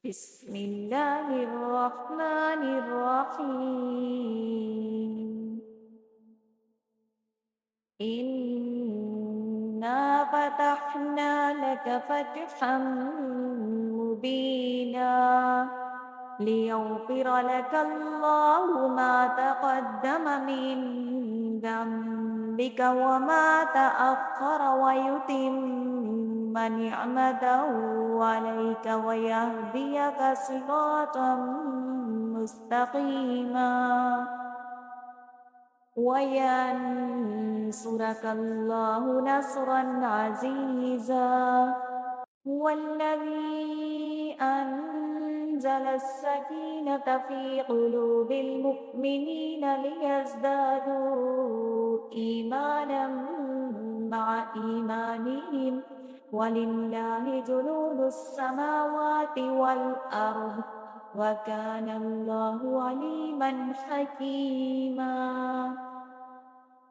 بسم الله الرحمن الرحيم. إنا فتحنا لك فتحا مبينا ليغفر لك الله ما تقدم من ذنبك وما تأخر ويتم نعمته عليك ويهديك صراطا مستقيما وينصرك الله نصرا عزيزا. هو الذي أنزل السكينة في قلوب المؤمنين ليزدادوا إيمانا مع إيمانهم ولله جنود السماوات والأرض وكان الله عليما حكيما.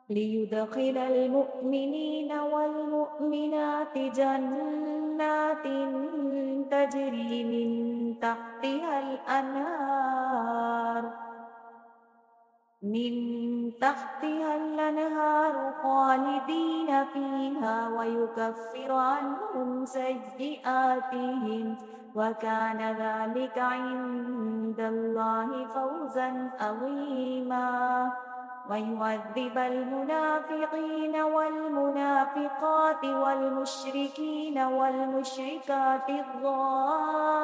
ليدخل المؤمنين والمؤمنات جنات تجري من تحتها الأنهار خالدين فيها ويكفر عنهم سيئاتهم وكان ذلك عند الله فوزا عظيما. ويعذب المنافقين والمنافقات والمشركين والمشركات الظانين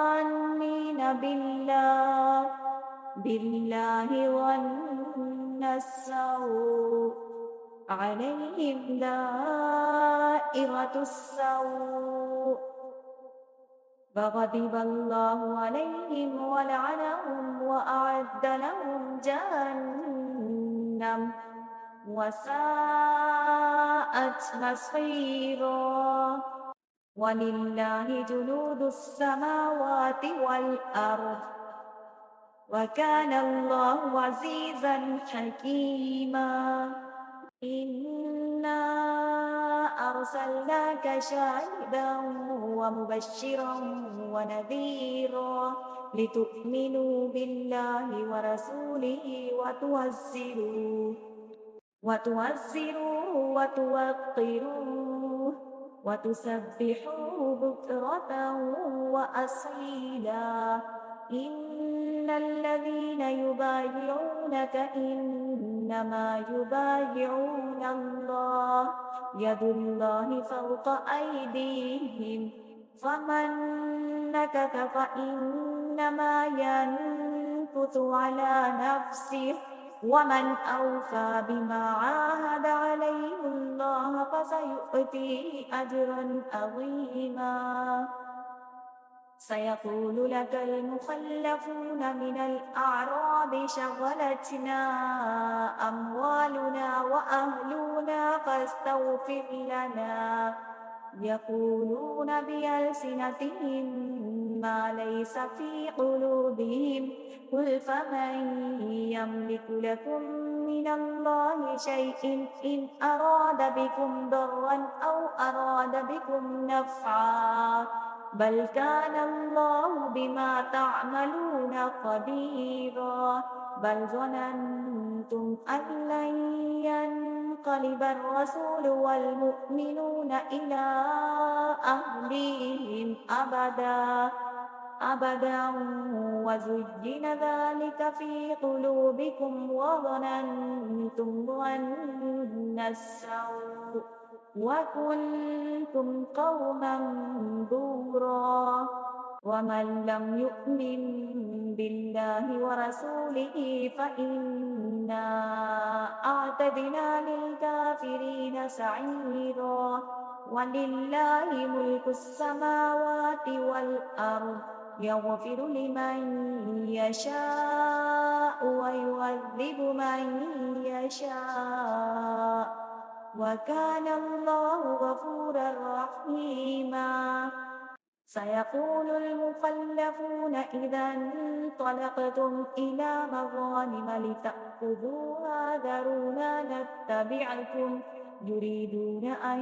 بالله ظن السوء عليهم دائرة السوء فغضب الله عليهم ولعنهم وأعد لهم جهنم وساءت مصيرا. ولله جنود السماوات والأرض وكان الله عزيزا حكيما. إنا أرسلناك شاهدا ومبشرا ونذيرا لتؤمنوا بالله ورسوله وتعزروه وتوقروه وتسبحوه بكرة وأصيلا. إن الذين يبايعونك إنما يبايعون الله يد الله فوق أيديهم فمن نكث فإنما ينكث على نفسه ومن أوفى بما عاهد عليه الله فسيؤتيه أجرا عظيما. سيقول لك المخلفون من الأعراب شغلتنا أموالنا وأهلنا فاستغفر لنا يقولون بألسنتهم ما ليس في قلوبهم قل فمن يملك لكم من الله شيء إن أراد بكم ضرا أو أراد بكم نفعا بل كان الله بما تعملون خبيرا. بل ظننتم أن لن ينقلب الرسول والمؤمنون إلى أهليهم أبدا وزين ذلك في قلوبكم وظننتم ظن السوء وكنتم قوما بورا. ومن لم يؤمن بالله ورسوله فإنا أعتدنا للكافرين سعيرا. ولله ملك السماوات والأرض يغفر لمن يشاء ويعذب من يشاء وكان الله غفورا رحيما. سيقول المخلفون إذا انطلقتم إلى مغانم لتأخذوها ذرونا نتبعكم يريدون أن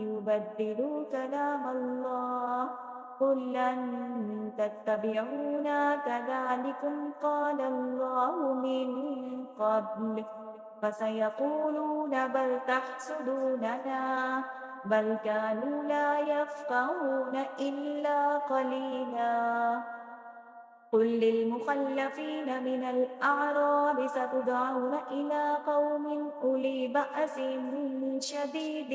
يبدلوا كلام الله قل لن تتبعونا كذلكم قال الله من قبل فسيقولون بل تحسدوننا بل كانوا لا يفقهون إلا قليلا قل للمخلفين من الأعراب ستدعون إلى قوم أولي بأس شديد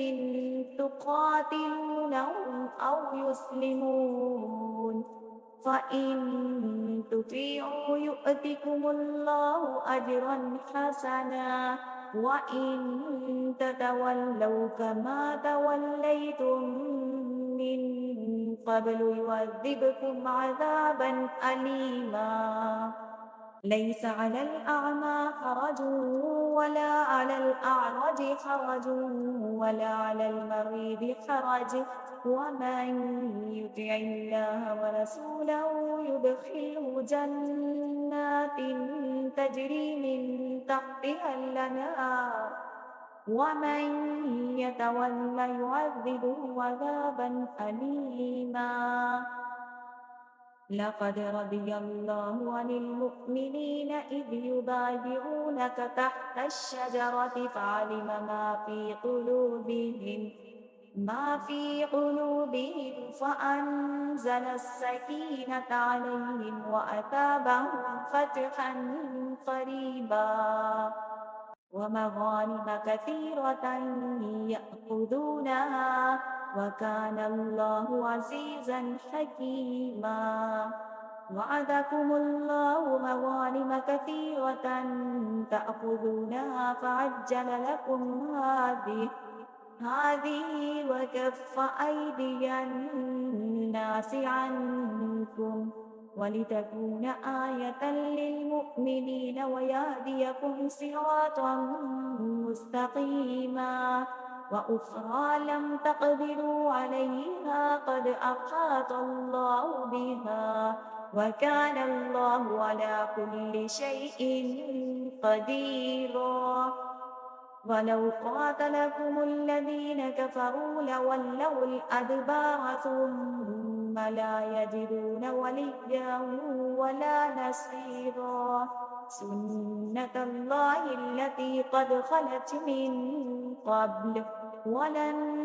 تقاتلونهم أو يسلمون فإن تطيعوا يؤتكم الله أجرا حسنا وإن تتولوا كما توليتم من قبل يعذبكم عذابا أليما ليس على الأعمى حرج ولا على الأعرج حرج ولا على المريض حرج ومن يطع الله ورسوله يدخله جنات تجري من تحتها الأنهار ومن يتولى يعذبه عذابا أليما لقد رضي الله عن المؤمنين إذ يبايعونك تحت الشجرة فعلم ما في قلوبهم فأنزل السكينة عليهم وأثابهم فتحا قريبا ومغانم كثيرة يأخذونها وكان الله عزيزا حكيما وعدكم الله مغانم كثيرة تأخذونها فعجل لكم هذه وكف أيدي الناس عنكم ولتكون آية للمؤمنين ويهديكم صراطا مستقيما وأخرى لم تقدروا عليها قد أحاط الله بها وكان الله على كل شيء قديرا ولو قاتلكم الذين كفروا لولوا الأدبار ثم لا يجدون وليا ولا نصيرا سنة الله التي قد خلت من قبل ولن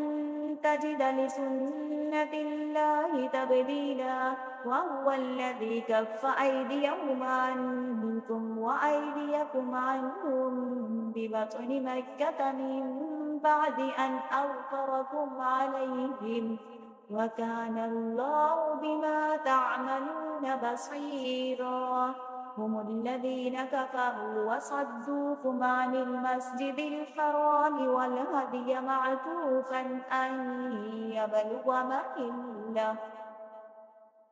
تجد لسنة الله تبديلا وهو الذي كف أيديهم عنكم وأيديكم عنهم ببطن مكة من بعد أن أظفركم عليهم وكان الله بما تعملون بصيرا هم الذين كفروا وصدوكم عن المسجد الحرام والهدي معكوفا أن يبلغ محله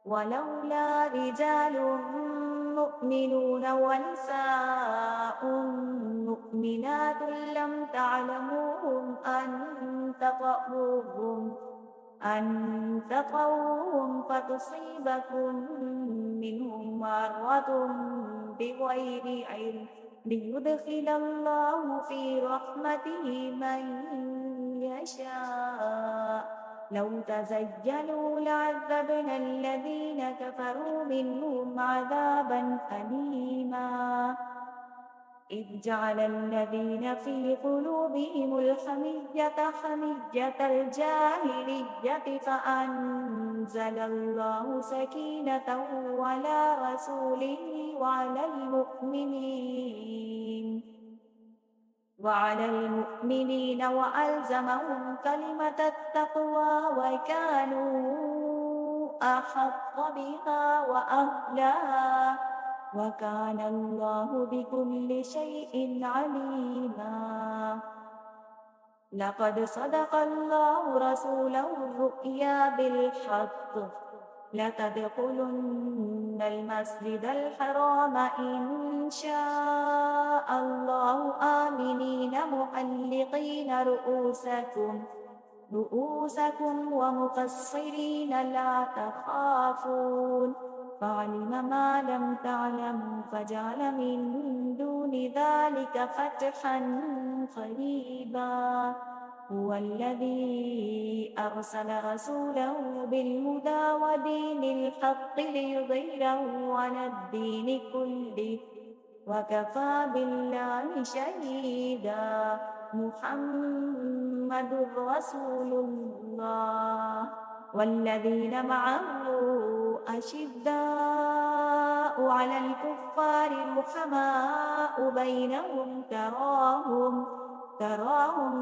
ولولا رجال مؤمنون ونساء مؤمنات لم تعلموهم أن تطؤوهم فتصيبكم منهم معرة بغير علم ليدخل الله في رحمته من يشاء لو تزيلوا لعذبنا الذين كفروا منهم عذابا أليما إذ جعل الذين في قلوبهم الحمية حمية الجاهلية فأنزل الله سكينته على رسوله وعلى المؤمنين وألزمهم كلمة التقوى وكانوا أحق بها وأهلها وكان الله بكل شيء عليما لقد صدق الله رسوله الرؤيا بالحق لتدخلن المسجد الحرام إن شاء الله آمنين محلقين رؤوسكم ومقصرين لا تخافون فعلم ما لم تعلموا فجعل من دون ذلك فتحا قريبا هو الذي أرسل رسوله بالهدى ودين الحق ليظهره على الدين كله وكفى بالله شهيدا محمد رسول الله والذين معه أشداء على الكفار رحماء بينهم تراهم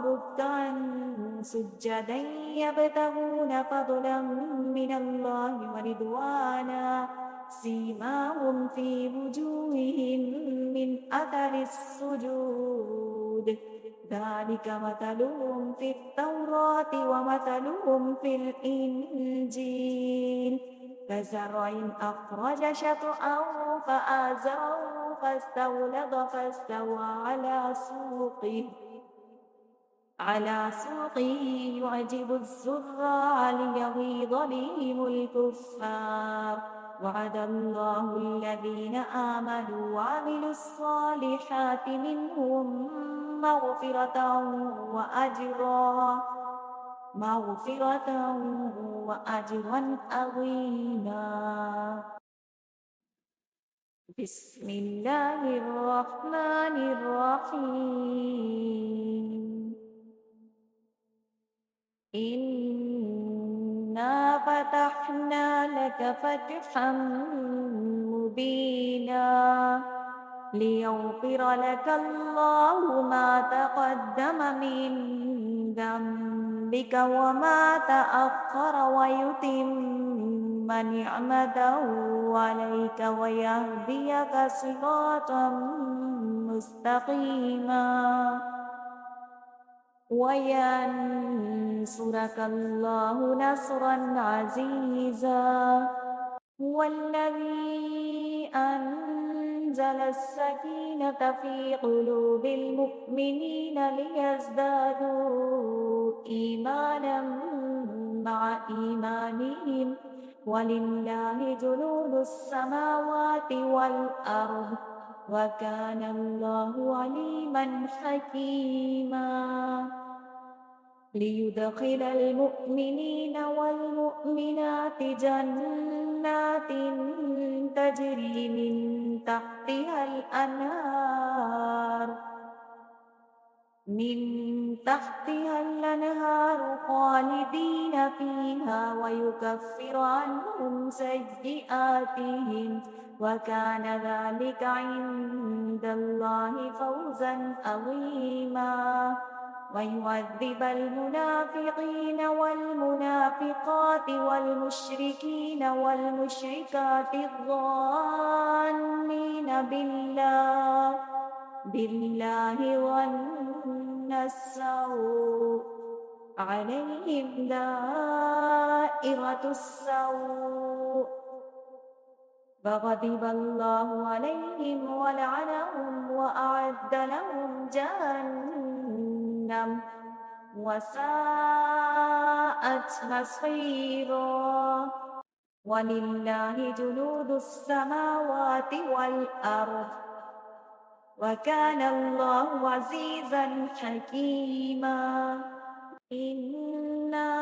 ركعا سجدا يبتغون فضلا من الله ورضوانا سيماهم في وجوههم من أثر السجود ذلك مثلهم في التوراة ومثلهم في الإنجيل كزرع أخرج شطأه فآزره فاستغلظ فاستوى على سوقه يعجب الزراع ليغيظ بهم الكفار وعد الله الذين آمنوا وعملوا الصالحات منهم مغفرة وأجرا عظيما بسم الله الرحمن الرحيم إنا فتحنا لك فتحا مبينا ليغفر لك الله ما تقدم من ذنبك وما تأخر ويتم نعمته عليك ويهديك صراطا مستقيما وينصرك الله نصرا عزيزا هو الذي أنزل السكينة في قلوب المؤمنين ليزدادوا إيمانا مع إيمانهم ولله جنود السماوات والأرض وكان الله عليما حكيما ليدخل المؤمنين والمؤمنات جنات تجري من تحتها الأنهار خالدين فيها ويكفر عنهم سيئاتهم وكان ذلك عند الله فوزا عظيما ويعذب المنافقين والمنافقات والمشركين والمشركات الظانين بالله ظن السوء عليهم دائرة السوء فغضب الله عليهم ولعنهم وأعد لهم جهنم وساءت مصيرا ولله جنود السماوات والأرض وكان الله عزيزا حكيما إنا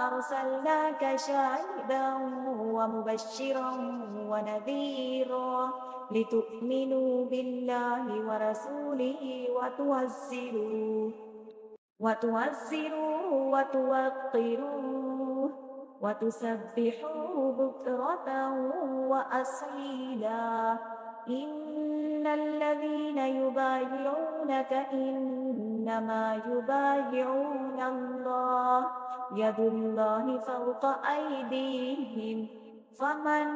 أرسلناك شاهدا ومبشرا ونذيرا لتؤمنوا بالله ورسوله وتعزروه وتوقروه وتسبحوه بكرة وأصيلا إن الذين يبايعونك إنما يبايعون الله يد الله فوق أيديهم فمن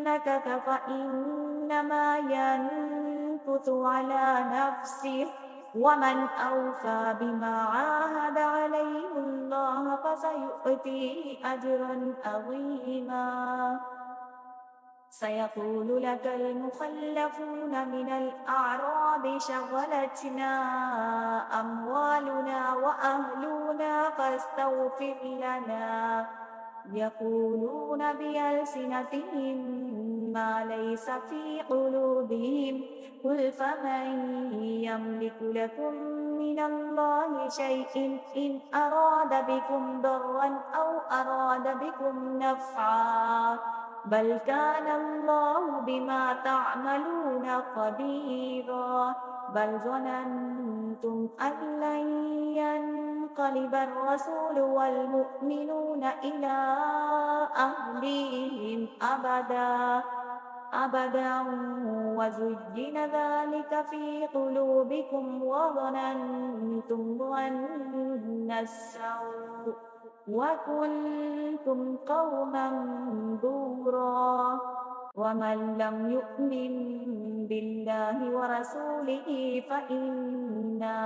نكث فإنما ينكث على نفسه ومن أوفى بما عاهد عليه الله فسيؤتيه أجرا عظيما سيقول لك المخلفون من الأعراب شغلتنا أموالنا وأهلنا فاستغفر لنا يقولون بألسنتهم ما ليس في قلوبهم قل فمن يملك لكم من الله شيء إن أراد بكم ضرا أو أراد بكم نفعا بل كان الله بما تعملون خبيرا بل ظننتم أن لن ينقلب الرسول والمؤمنون إلى أهليهم أبدا وزين ذلك في قلوبكم وظننتم ظن السوء وكنتم قوما بورا ومن لم يؤمن بالله ورسوله فإنا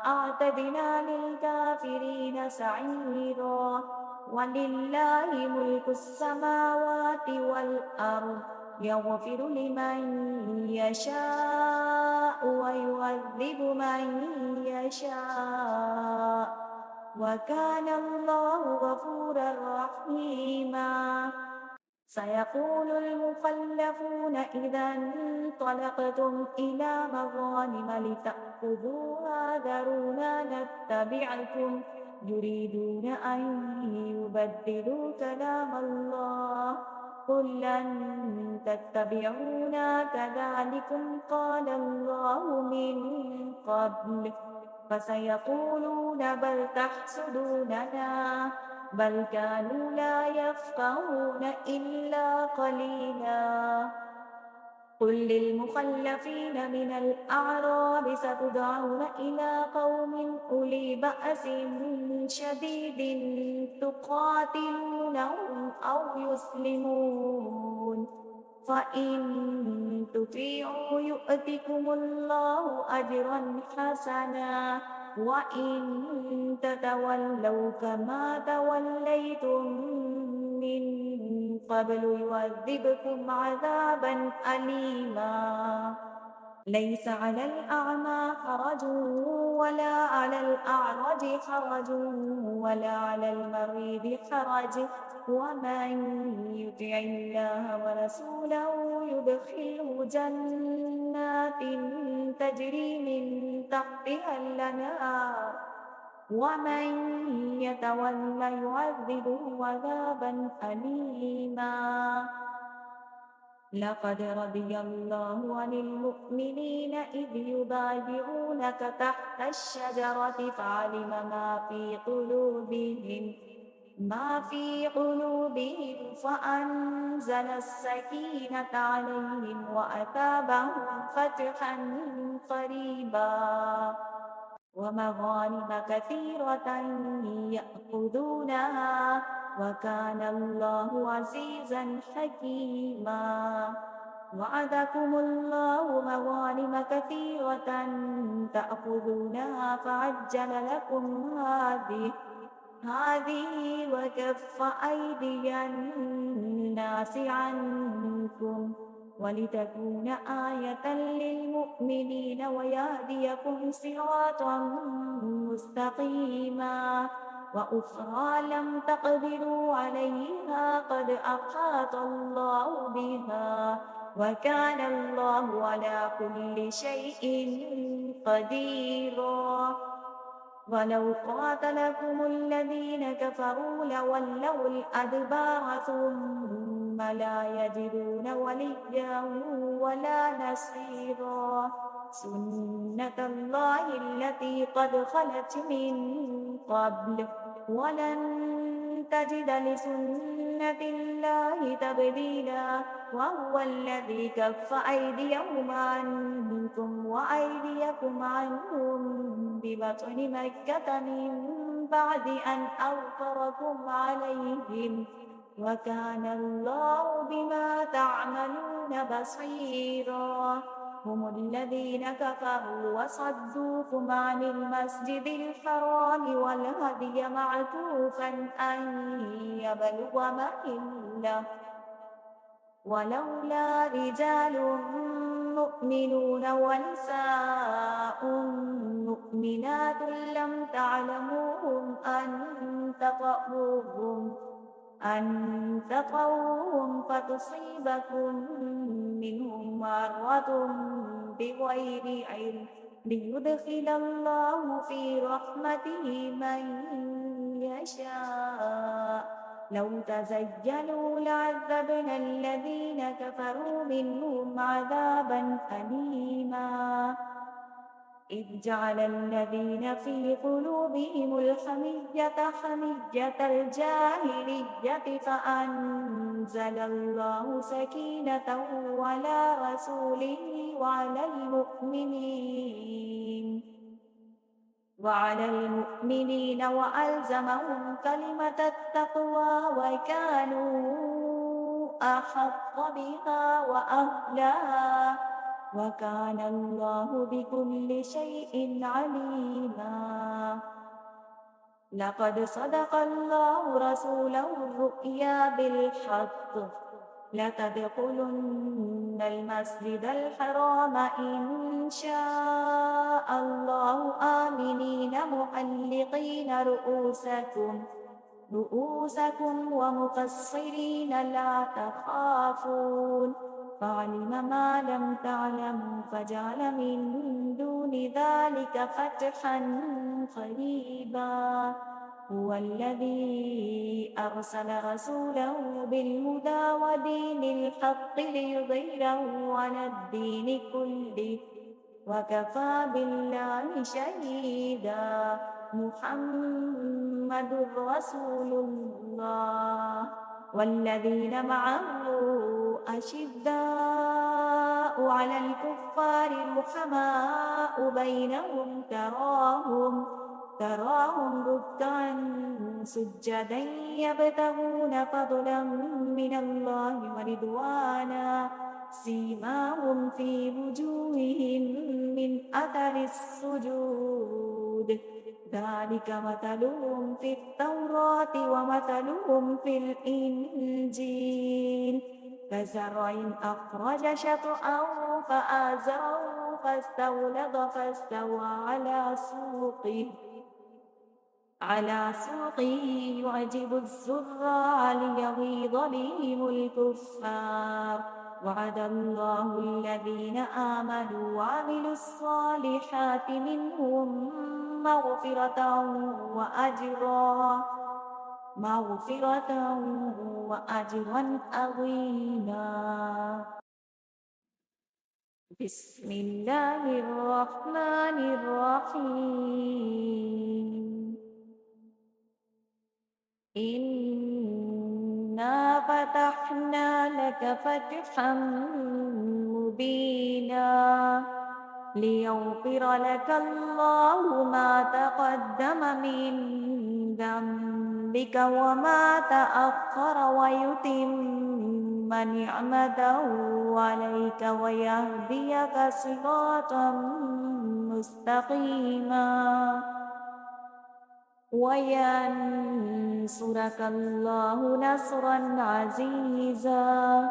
أعتدنا للكافرين سعيرا ولله ملك السماوات والأرض يغفر لمن يشاء ويعذب من يشاء وكان الله غفورا رحيما سيقول المخلفون إذا انطلقتم إلى مغانم لتأخذوها ذرونا نتبعكم يريدون أن يبدلوا كلام الله قل لن تتبعونا كذلكم قال الله من قبل فسيقولون بل تحسدوننا بل كانوا لا يفقهون إلا قليلا قل للمخلفين من الأعراب ستدعون إلى قوم أولي بأس شديد تقاتلونهم أو يسلمون فإن تطيعوا يؤتكم الله أجرا حسنا وإن تتولوا كما توليتم من قبل يعذبكم عذابا أليما ليس على الأعمى حرج ولا على الأعرج حرج ولا على المريض حرج ومن يطع الله ورسوله يدخله جنات تجري من تحتها الأنهار ومن يتولى يعذبه عذابا أليما لقد رضي الله عن المؤمنين إذ يبايعونك تحت الشجرة فعلم ما في قلوبهم فأنزل السكينة عليهم وأثابهم فتحا قريبا ومغانم كثيرة يأخذونها وكان الله عزيزا حكيما وعدكم الله مغانم كثيرة تأخذونها فعجل لكم هذه وكف أيدي الناس عنكم ولتكون آية للمؤمنين ويهديكم صراطا مستقيما وأخرى لم تقدروا عليها قد أحاط الله بها وكان الله على كل شيء قديرا ولو قاتلكم الذين كفروا لولوا الأدبار ثم لا يجدون وليا ولا نصيرا سنة الله التي قد خلت من قبل ولن تجد لسنة الله تبديلا وهو الذي كف أيديهم عنكم وأيديكم عنهم ببطن مكة من بعد أن أظفركم عليهم وكان الله بما تعملون بصيرا هم الذين كفروا وصدوكم عن المسجد الحرام والهدي معكوفا أن يبلغ محله ولولا رجال مؤمنون ونساء مؤمنات لم تعلموهم أن تطوهم فتصيبكم منهم معرة بغير علم ليدخل الله في رحمته من يشاء لو تزيلوا لعذبنا الذين كفروا منهم عذابا أليما إذ جعل الذين في قلوبهم الحمية حمية الجاهلية فأنزل الله سكينته على رسوله وعلى المؤمنين وألزمهم كلمة التقوى وكانوا أحق بها وأهلها وكان الله بكل شيء عليما لقد صدق الله رسوله الرؤيا بالحق لتدخلن المسجد الحرام إن شاء الله آمنين محلقين رؤوسكم ومقصرين لا تخافون فعلم ما لم تعلموا فجعل من دون ذلك فتحا قريبا هو الذي أرسل رسوله بالهدى ودين الحق ليظهره على الدين كله وكفى بالله شهيدا محمد رسول الله والذين معه أشداء على الكفار رحماء بينهم تراهم ركعا سجدا يبتغون فضلا من الله ورضوانا سيماهم في وجوههم من أثر السجود ذلك مثلهم في التوراة ومثلهم في الإنجيل كزرع أخرج شطأه فآزره فاستغلظ فاستوى على سوقه يعجب الزراع ليغيظ بهم الكفار وعد الله الذين آمنوا وعملوا الصالحات منهم مغفرة وأجرا عظيما بسم الله الرحمن الرحيم إنا فتحنا لك فتحا مبينا ليغفر لك الله ما تقدم من ذنبك وما تأخر ويتم نعمته عليك ويهديك صراطا مستقيما وينصرك الله نصرا عزيزا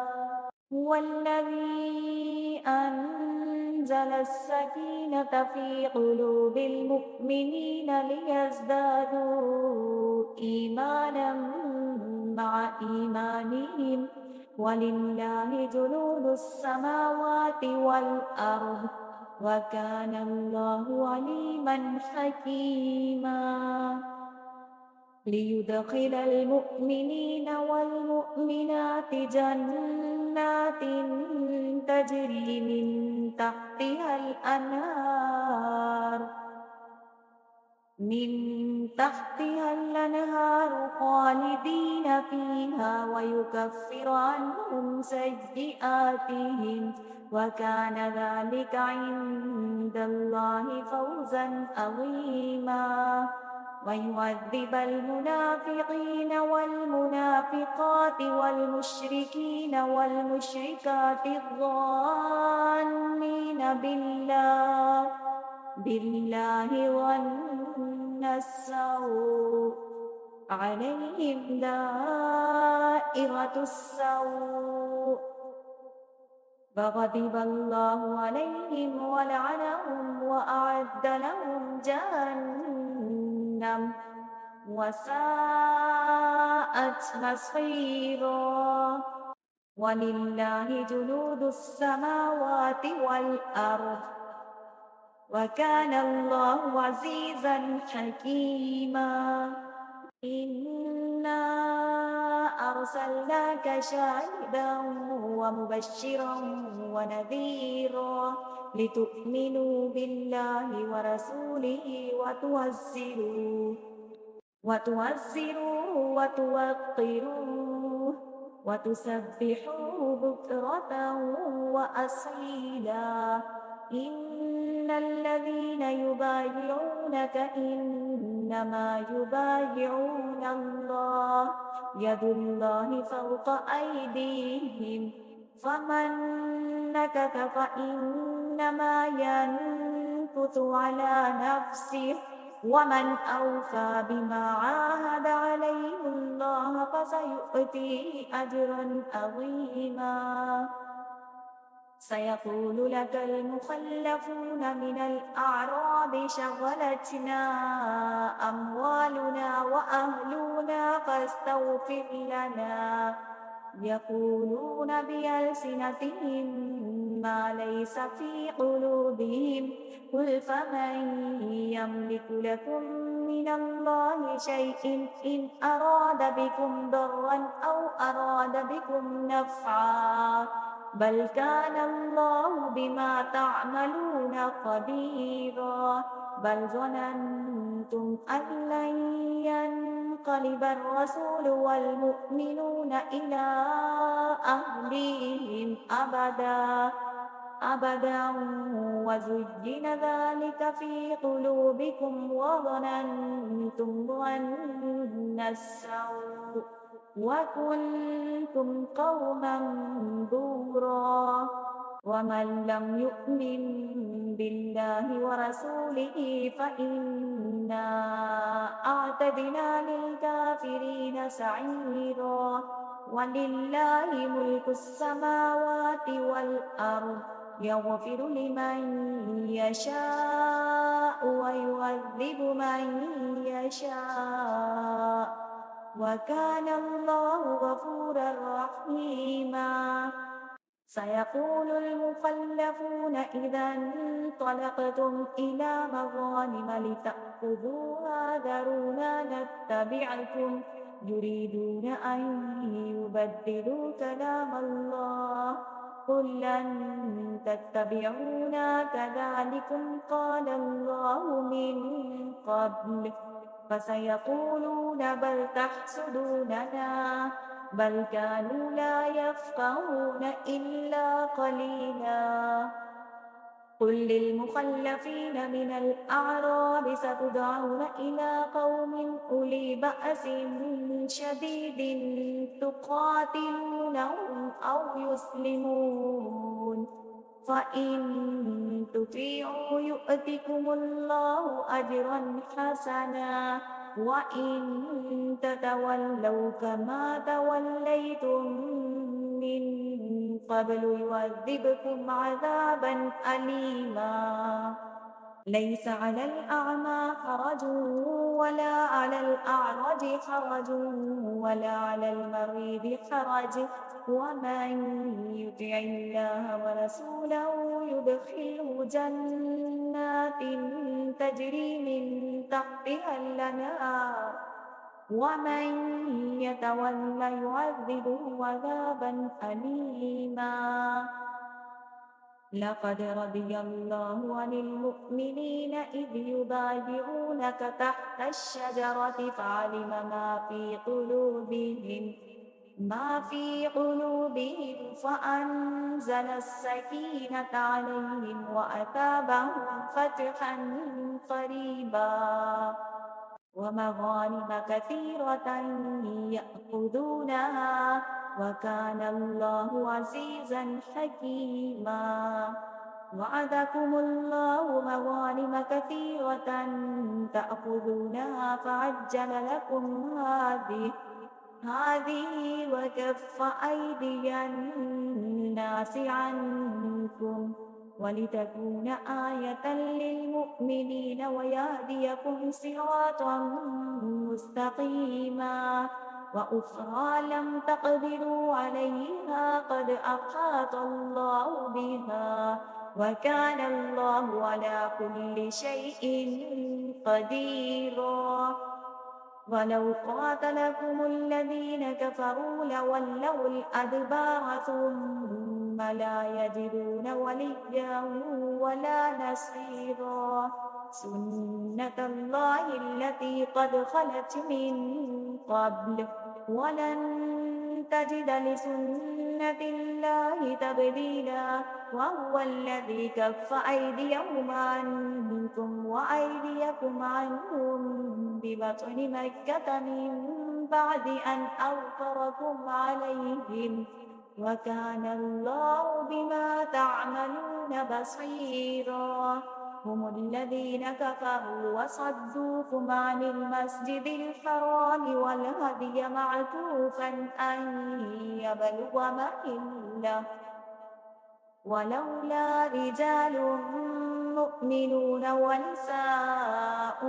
هو الذي أنزل السكينة في قلوب المؤمنين ليزدادوا إيمانا مع إيمانهم ولله جنود السماوات والأرض وكان الله عليما حكيما ليدخل المؤمنين والمؤمنات جنات تجري من تحتها الأنهار خالدين فيها ويكفر عنهم سيئاتهم وكان ذلك عند الله فوزا عظيما ويعذب المنافقين والمنافقات والمشركين والمشركات الظانين بالله ظن السوء عليهم دائرة السوء فغضب الله عليهم ولعنهم وأعد لهم جهنم وساءت مصيرا ولله جنود السماوات والأرض وكان الله عزيزا حكيما إنا أرسلناك شاهدا ومبشرا ونذيرا لتؤمنوا بالله ورسوله وتعزروه وتوقروه وتسبحوه بكرة وأصيلا إن الذين يبايعونك إنما يبايعون الله يد الله فوق أيديهم فمن نكث فإنما ينكث على نفسه ومن أوفى بما عاهد عليه الله فسيؤتيه أجرا عظيما سيقول لك المخلفون من الأعراب شغلتنا أموالنا وأهلنا فاستغفر لنا يقولون بألسنتهم ما ليس في قلوبهم قل فمن يملك لكم من الله شيء إن أراد بكم ضرا أو أراد بكم نفعا بل كان الله بما تعملون خبيرا بل ظننتم أن لن ينقلب الرسول والمؤمنون إلى أهليهم أبدا وزين ذلك في قلوبكم وظننتم ظن السوء وكنتم قوما بورا ومن لم يؤمن بالله ورسوله فإنا أعتدنا للكافرين سعيرا ولله ملك السماوات والأرض يغفر لمن يشاء ويعذب من يشاء وكان الله غفورا رحيما سيقول المخلفون إذا انطلقتم إلى مغانم لتأخذوها ذرونا نتبعكم يريدون أن يبدلوا كلام الله قل لن تتبعونا كذلكم قال الله من قبل فسيقولون بل تحسدوننا بل كانوا لا يفقهون إلا قليلا قل للمخلفين من الأعراب ستدعون إلى قوم أولي بأس شديد تقاتلونهم أو يسلمون فإن تطيعوا يؤتكم الله أجرا حسنا وإن تتولوا كما توليتم من قبل يعذبكم عذابا أليما ليس على الأعمى حرج ولا على الأعرج حرج ولا على المريض حرج ومن يطع الله ورسوله يدخله جنات تجري من تحتها الأنهار ومن يتولى يعذبه عذابا أليما لقد رضي الله عن المؤمنين إذ يبايعونك تحت الشجرة فعلم ما في قلوبهم فأنزل السكينة عليهم وأثابهم فتحا قريبا ومغانم كثيرة يأخذونها وكان الله عزيزا حكيما وعدكم الله مغانم كثيرة تأخذونها فعجل لكم هذه وكف أيدي الناس عنكم ولتكون آية للمؤمنين ويهديكم صراطا مستقيما وأخرى لم تقدروا عليها قد أحاط الله بها وكان الله على كل شيء قديرا ولو قاتلكم الذين كفروا لولوا الأدبار ثم لا يجدون وليا ولا نصيرا سنة الله التي قد خلت من قبل ولن تجد لسنة الله تبديلا وهو الذي كف أيديهم عنكم وأيديكم عنهم ببطن مكة من بعد أن أظفركم عليهم وكان الله بما تعملون بصيرا هم الذين كفروا وصدوكم عن المسجد الحرام والهدي معكوفا أن يبلغ محله ولولا رجال مؤمنون ونساء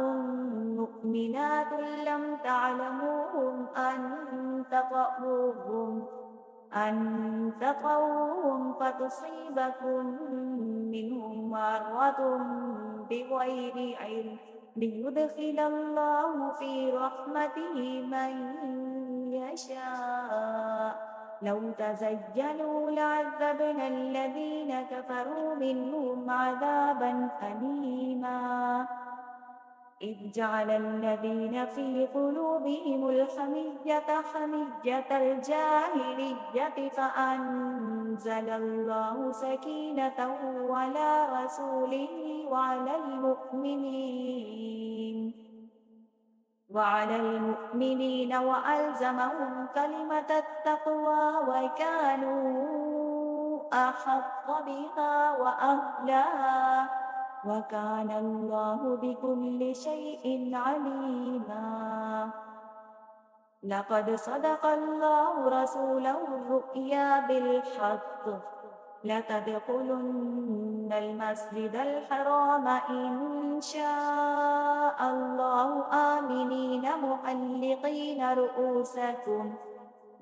مؤمنات لم تعلموهم أن تطؤوهم فتصيبكم منهم معرة بغير علم ليدخل الله في رحمته من يشاء لو تزينوا لعذبنا الذين كفروا منهم عذابا أليما إذ جعل الذين في قلوبهم الحمية حمية الجاهلية فأنزل الله سكينته على رسوله وعلى المؤمنين وألزمهم كلمة التقوى وكانوا أحق بها وأهلها وكان الله بكل شيء عليما لقد صدق الله رسوله الرؤيا بالحق لتدخلن المسجد الحرام إن شاء الله آمنين محلقين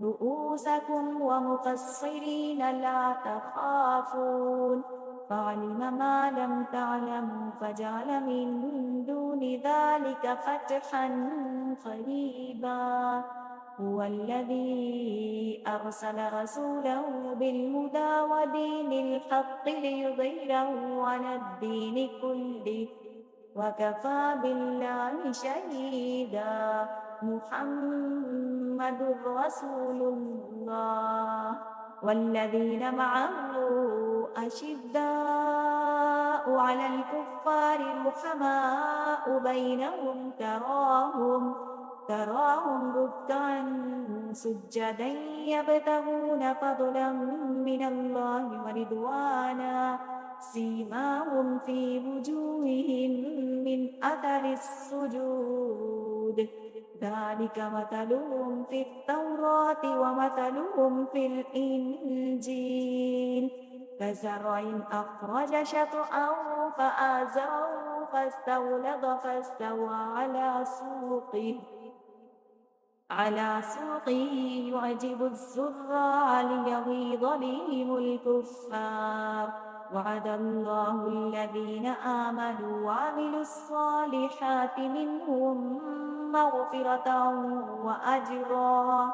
رؤوسكم ومقصرين لا تخافون فعلم ما لم تعلموا فجعل من دون ذلك فتحا قريبا هو الذي أرسل رسوله بالهدى ودين الحق ليظهره على الدين كله وكفى بالله شهيدا محمد رسول الله والذين معه أشداء على الكفار رحماء بينهم تراهم ركعا سجدا يبتغون فضلا من الله ورضوانا سيماهم في وجوههم من أثر السجود ذلك مثلهم في التوراة ومثلهم في الإنجيل كزرع أخرج شطأه فآزره فاستغلظ فاستوى على سوقه يعجب الزراع ليغيظ بهم الكفار وعد الله الذين آمنوا وعملوا الصالحات منهم مغفرة وأجرا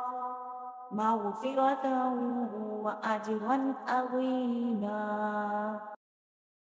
عظيما.